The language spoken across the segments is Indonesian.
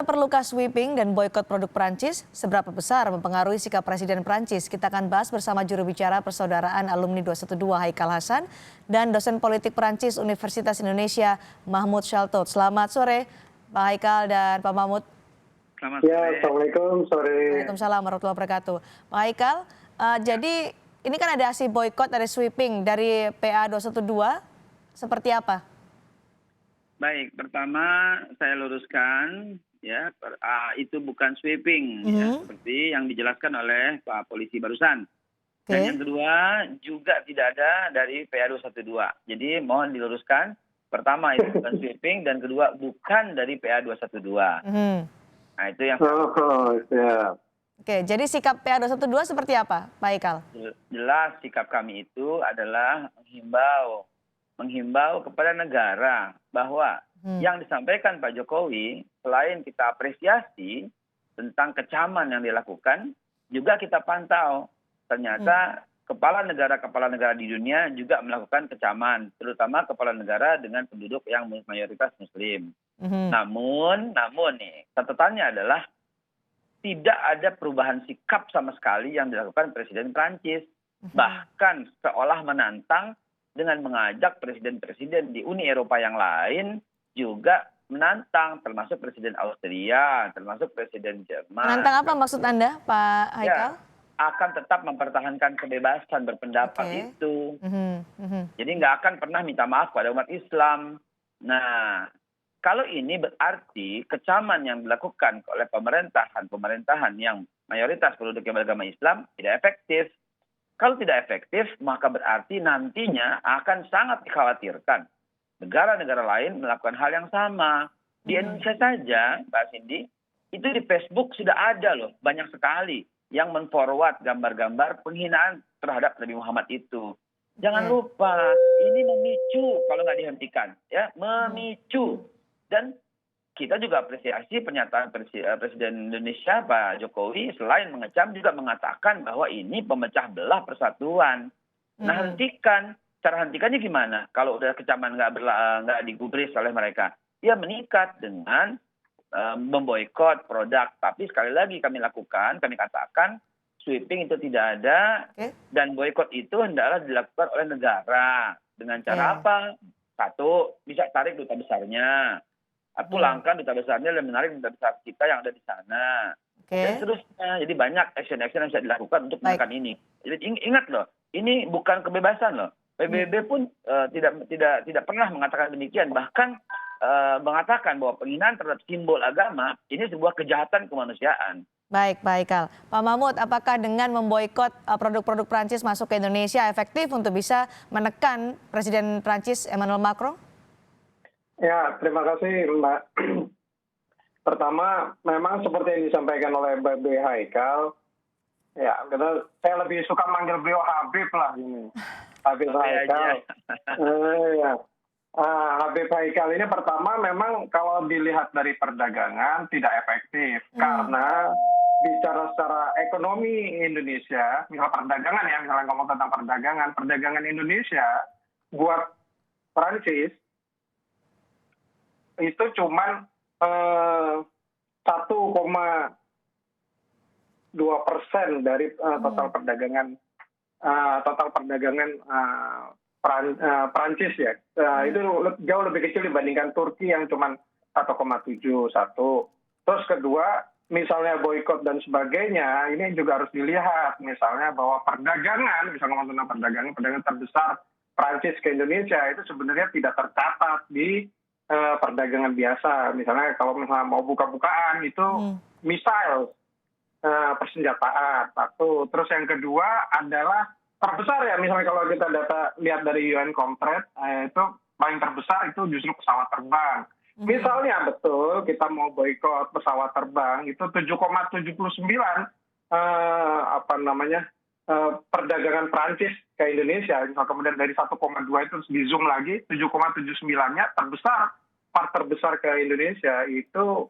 Perlukah sweeping dan boykot produk Prancis? Seberapa besar mempengaruhi sikap Presiden Prancis? Kita akan bahas bersama juru bicara Persaudaraan Alumni 212 Haikal Hasan dan dosen politik Prancis Universitas Indonesia Mahmoud Chaltout. Selamat sore Pak Haikal dan Pak Mahmoud. Selamat sore. Ya, Assalamualaikum sore. Waalaikumsalam warahmatullahi wabarakatuh. Pak Haikal, jadi ini kan ada aksi boykot, ada sweeping dari PA 212, seperti apa? Baik, pertama saya luruskan ya, itu bukan sweeping ya, seperti yang dijelaskan oleh Pak Polisi barusan. Dan yang kedua juga tidak ada dari PA 212. Jadi mohon diluruskan, pertama itu bukan sweeping dan kedua bukan dari PA 212. Nah itu yang Oke, jadi sikap PA 212 seperti apa, Pak Haikal? Jelas sikap kami itu adalah menghimbau kepada negara bahwa yang disampaikan Pak Jokowi, selain kita apresiasi tentang kecaman yang dilakukan, juga kita pantau. Ternyata kepala negara di dunia juga melakukan kecaman, terutama kepala negara dengan penduduk yang mayoritas Muslim. Namun nih, catatannya adalah tidak ada perubahan sikap sama sekali yang dilakukan Presiden Prancis. Bahkan seolah menantang dengan mengajak presiden-presiden di Uni Eropa yang lain juga menantang, termasuk Presiden Austria, termasuk Presiden Jerman. Menantang apa maksud Anda, Pak Haikal? Ya, akan tetap mempertahankan kebebasan berpendapat itu. Jadi nggak akan pernah minta maaf pada umat Islam. Nah, kalau ini berarti kecaman yang dilakukan oleh pemerintahan yang mayoritas penduduk yang beragama Islam tidak efektif. Kalau tidak efektif, maka berarti nantinya akan sangat dikhawatirkan negara-negara lain melakukan hal yang sama. Di Indonesia saja, Mbak Cindy, itu di Facebook sudah ada loh, banyak sekali yang men-forward gambar-gambar penghinaan terhadap Nabi Muhammad itu. Jangan lupa, ini memicu kalau nggak dihentikan, ya, memicu. Dan kita juga apresiasi pernyataan Presiden Indonesia Pak Jokowi selain mengecam juga mengatakan bahwa ini pemecah belah persatuan. Nah, hentikan. Cara hentikannya gimana? Kalau udah kecaman nggak digubris oleh mereka, ya meningkat dengan memboikot produk. Tapi sekali lagi kami katakan sweeping itu tidak ada dan boikot itu hendaklah dilakukan oleh negara. Dengan cara apa? Satu, bisa tarik duta besarnya. Pulangkan duta besarnya dan menarik duta besar kita yang ada di sana. Dan seterusnya. Jadi banyak action-action yang bisa dilakukan untuk menekan ini. Jadi ingat loh, ini bukan kebebasan loh. PBB pun tidak pernah mengatakan demikian. Bahkan mengatakan bahwa penghinaan terhadap simbol agama ini sebuah kejahatan kemanusiaan. Baik, Pak Haikal. Pak Mahmoud, apakah dengan memboikot produk-produk Prancis masuk ke Indonesia efektif untuk bisa menekan Presiden Prancis Emmanuel Macron? Ya, terima kasih Mbak. Pertama, memang seperti yang disampaikan oleh Mbak Haikal, ya, saya lebih suka manggil beliau Habib lah ini. Habib Haikal. Habib Haikal ini pertama memang kalau dilihat dari perdagangan tidak efektif. Karena bicara secara ekonomi Indonesia, misal perdagangan ya, misalnya ngomong tentang perdagangan Indonesia buat Prancis itu cuman 1,2% dari total perdagangan Prancis ya. Itu jauh lebih kecil dibandingkan Turki yang cuma 1,71. Terus kedua, misalnya boikot dan sebagainya, ini juga harus dilihat. Misalnya bahwa perdagangan, misalnya ngomong tentang perdagangan terbesar Prancis ke Indonesia itu sebenarnya tidak tercatat di perdagangan biasa. Misalnya kalau mau buka-bukaan itu misil, persenjataan satu. Terus yang kedua adalah terbesar ya, misalnya kalau kita lihat dari UN Comtrade itu paling terbesar itu justru pesawat terbang. Misalnya betul kita mau boikot pesawat terbang itu 7,79 perdagangan Prancis ke Indonesia. Misal kemudian dari 1,2 itu di zoom lagi 7,79-nya terbesar, part terbesar ke Indonesia itu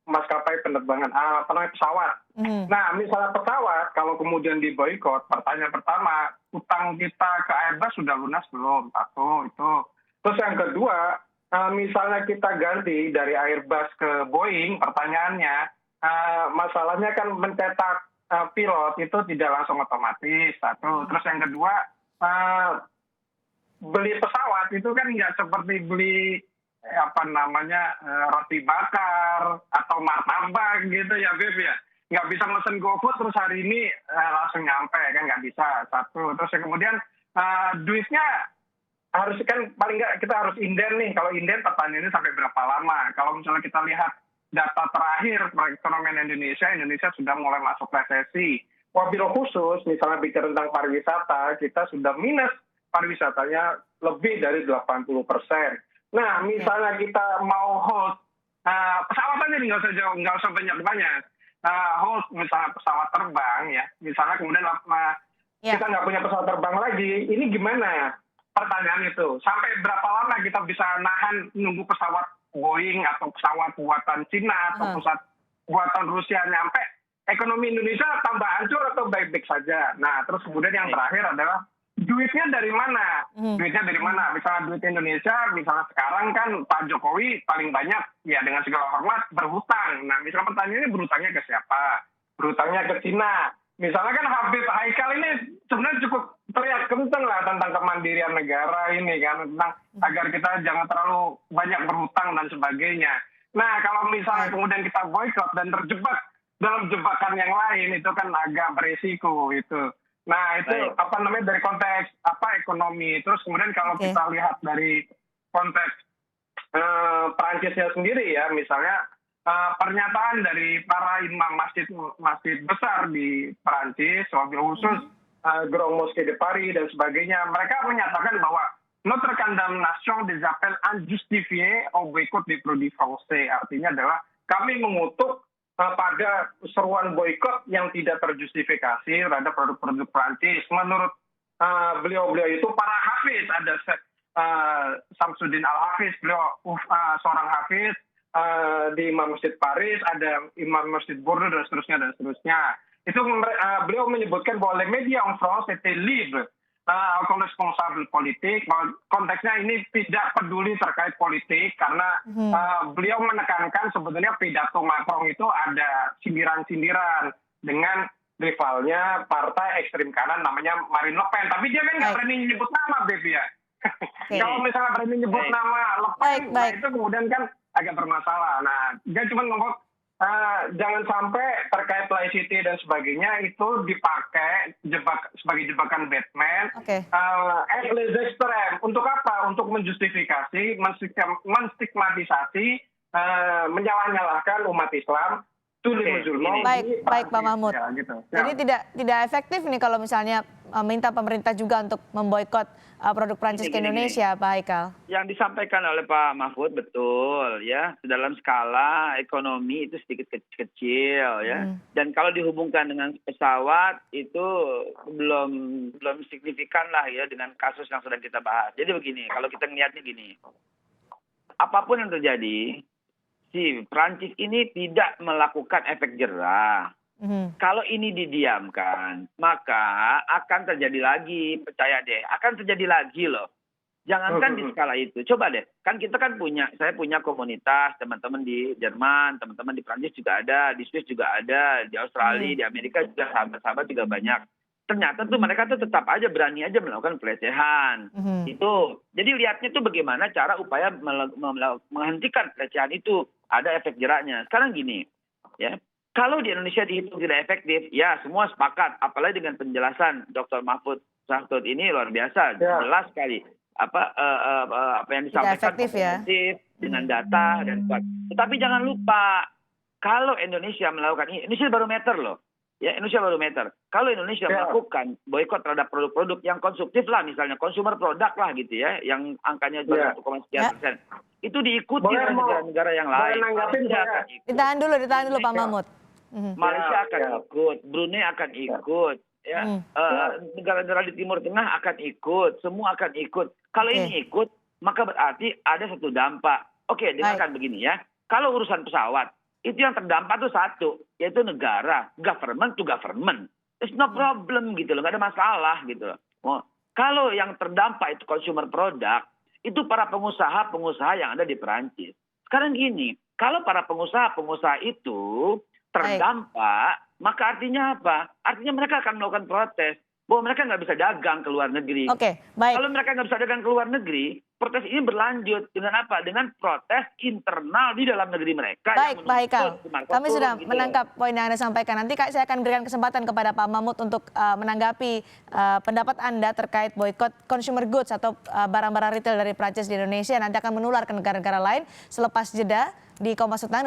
maskapai penerbangan pesawat. Nah, misalnya pesawat kalau kemudian diboikot, pertanyaan pertama, utang kita ke Airbus sudah lunas belum? Satu itu. Terus yang kedua, misalnya kita ganti dari Airbus ke Boeing, pertanyaannya, masalahnya kan mencetak pilot itu tidak langsung otomatis, satu. Terus yang kedua, beli pesawat itu kan nggak seperti beli roti bakar atau martabak gitu ya, Beb ya. Nggak bisa mesen GoFood terus hari ini langsung nyampe, kan nggak bisa, satu. Terus yang kemudian duitnya harus kan paling nggak kita harus inden nih. Kalau inden pertanyaannya sampai berapa lama? Kalau misalnya kita lihat data terakhir perekonomian Indonesia sudah mulai masuk resesi. Wabil khusus misalnya bicara tentang pariwisata, kita sudah minus pariwisatanya lebih dari 80%. Nah, misalnya kita mau hold pesawat aja nih, nggak usah banyak-banyak. Hold misalnya pesawat terbang ya, misalnya kemudian kita nggak punya pesawat terbang lagi, ini gimana? Pertanyaan itu, sampai berapa lama kita bisa nahan nunggu pesawat Boeing atau pesawat buatan Cina atau pesawat buatan Rusia nyampe? Ekonomi Indonesia tambah hancur atau baik-baik saja? Nah, terus kemudian yang terakhir adalah duitnya dari mana? Duitnya dari mana? Misalnya duit Indonesia, misalnya sekarang kan Pak Jokowi paling banyak, ya dengan segala hormat, berhutang. Nah, misalnya pertanyaannya berhutangnya ke siapa? Berhutangnya ke Cina. Misalnya kan Habib Haikal ini sebenarnya cukup teriak kenceng lah tentang kemandirian negara ini kan, tentang agar kita jangan terlalu banyak berhutang dan sebagainya. Nah, kalau misalnya kemudian kita boykot dan terjebak dalam jebakan yang lain, itu kan agak beresiko itu. Nah, itu dari konteks ekonomi. Terus kemudian kalau kita lihat dari konteks Perancisnya sendiri ya, misalnya pernyataan dari para imam masjid besar di Perancis, wabil khusus Grand Mosquée de Paris dan sebagainya, mereka menyatakan bahwa notre condamnation des appels injustifiés au boycott des produits français, artinya adalah kami mengutuk pada seruan boykot yang tidak terjustifikasi terhadap produk-produk Prancis. Menurut beliau itu para hafiz, ada Samsudin Al-Hafiz, beliau seorang hafiz di Imam Masjid Paris, ada Imam Masjid Bordeaux dan seterusnya. Itu beliau menyebutkan bahwa les médias en France étaient libres responsable politik. Konteksnya ini tidak peduli terkait politik karena beliau menekankan sebetulnya pidato Macron itu ada sindiran-sindiran dengan rivalnya partai ekstrim kanan namanya Marine Le Pen. Tapi dia kan nggak berani nyebut nama, Beb ya. Kalau misalnya berani nyebut nama Le Pen, nah itu kemudian kan agak bermasalah. Nah, dia cuma ngomong jangan sampai terkait laicity dan sebagainya itu dipakai sebagai jebakan Batman. Les extreme. Untuk apa? Untuk menjustifikasi, menstigmatisasi, menyalah-nyalahkan umat Islam. Baik Pak Mahmud. Ya, gitu. Jadi tidak efektif nih kalau misalnya minta pemerintah juga untuk memboikot produk Prancis ke Indonesia, Pak Haikal. Yang disampaikan oleh Pak Mahfud betul ya, dalam skala ekonomi itu sedikit kecil ya. Dan kalau dihubungkan dengan pesawat itu belum signifikan lah ya dengan kasus yang sedang kita bahas. Jadi begini, kalau kita ngeliatnya gini, apapun yang terjadi, si Prancis ini tidak melakukan efek jerah. Kalau ini didiamkan, maka akan terjadi lagi, percaya deh, akan terjadi lagi loh. Jangankan di skala itu, coba deh, kan kita kan saya punya komunitas, teman-teman di Jerman, teman-teman di Prancis juga ada, di Swiss juga ada, di Australia, di Amerika juga sahabat-sahabat juga banyak. Ternyata tuh mereka tuh tetap aja berani aja melakukan pelecehan. Itu. Jadi lihatnya tuh bagaimana cara upaya menghentikan pelecehan itu. Ada efek jeraknya. Sekarang gini, ya. Kalau di Indonesia dihitung tidak efektif, ya semua sepakat. Apalagi dengan penjelasan Dr. Mahfud Sahtut ini luar biasa, jelas sekali. Apa yang disampaikan komprehensif dengan data dan sebagainya. Tetapi jangan lupa, kalau Indonesia melakukan ini, Indonesia barometer loh. Ya, Indonesia barometer. Kalau Indonesia melakukan boikot terhadap produk-produk yang konsumtif lah, misalnya consumer product lah gitu ya, yang angkanya 1,sekian %. Itu diikuti oleh negara-negara yang lain. Ditahan dulu Pak Mahmud. Malaysia akan ikut, Brunei akan ikut, ya, negara-negara di Timur Tengah akan ikut, semua akan ikut. Kalau ini ikut, maka berarti ada satu dampak. Oke, dengarkan begini ya. Kalau urusan pesawat, itu yang terdampak itu satu, yaitu negara, government to government. It's no problem gitu loh, nggak ada masalah gitu loh. Kalau yang terdampak itu consumer product, itu para pengusaha-pengusaha yang ada di Perancis. Sekarang gini, kalau para pengusaha-pengusaha itu terdampak, maka artinya apa? Artinya mereka akan melakukan protes bahwa mereka nggak bisa dagang ke luar negeri. Oke, baik. Kalau mereka nggak bisa dagang ke luar negeri, protes ini berlanjut dengan apa? Dengan protes internal di dalam negeri mereka. Baik, yang Pak Haikal. menuntut Kami sudah gitu. menangkap poin yang Anda sampaikan. Nanti saya akan berikan kesempatan kepada Pak Mahmud untuk menanggapi pendapat Anda terkait boykot consumer goods atau barang-barang retail dari Prancis di Indonesia. Nanti akan menular ke negara-negara lain selepas jeda di Kompas Petang.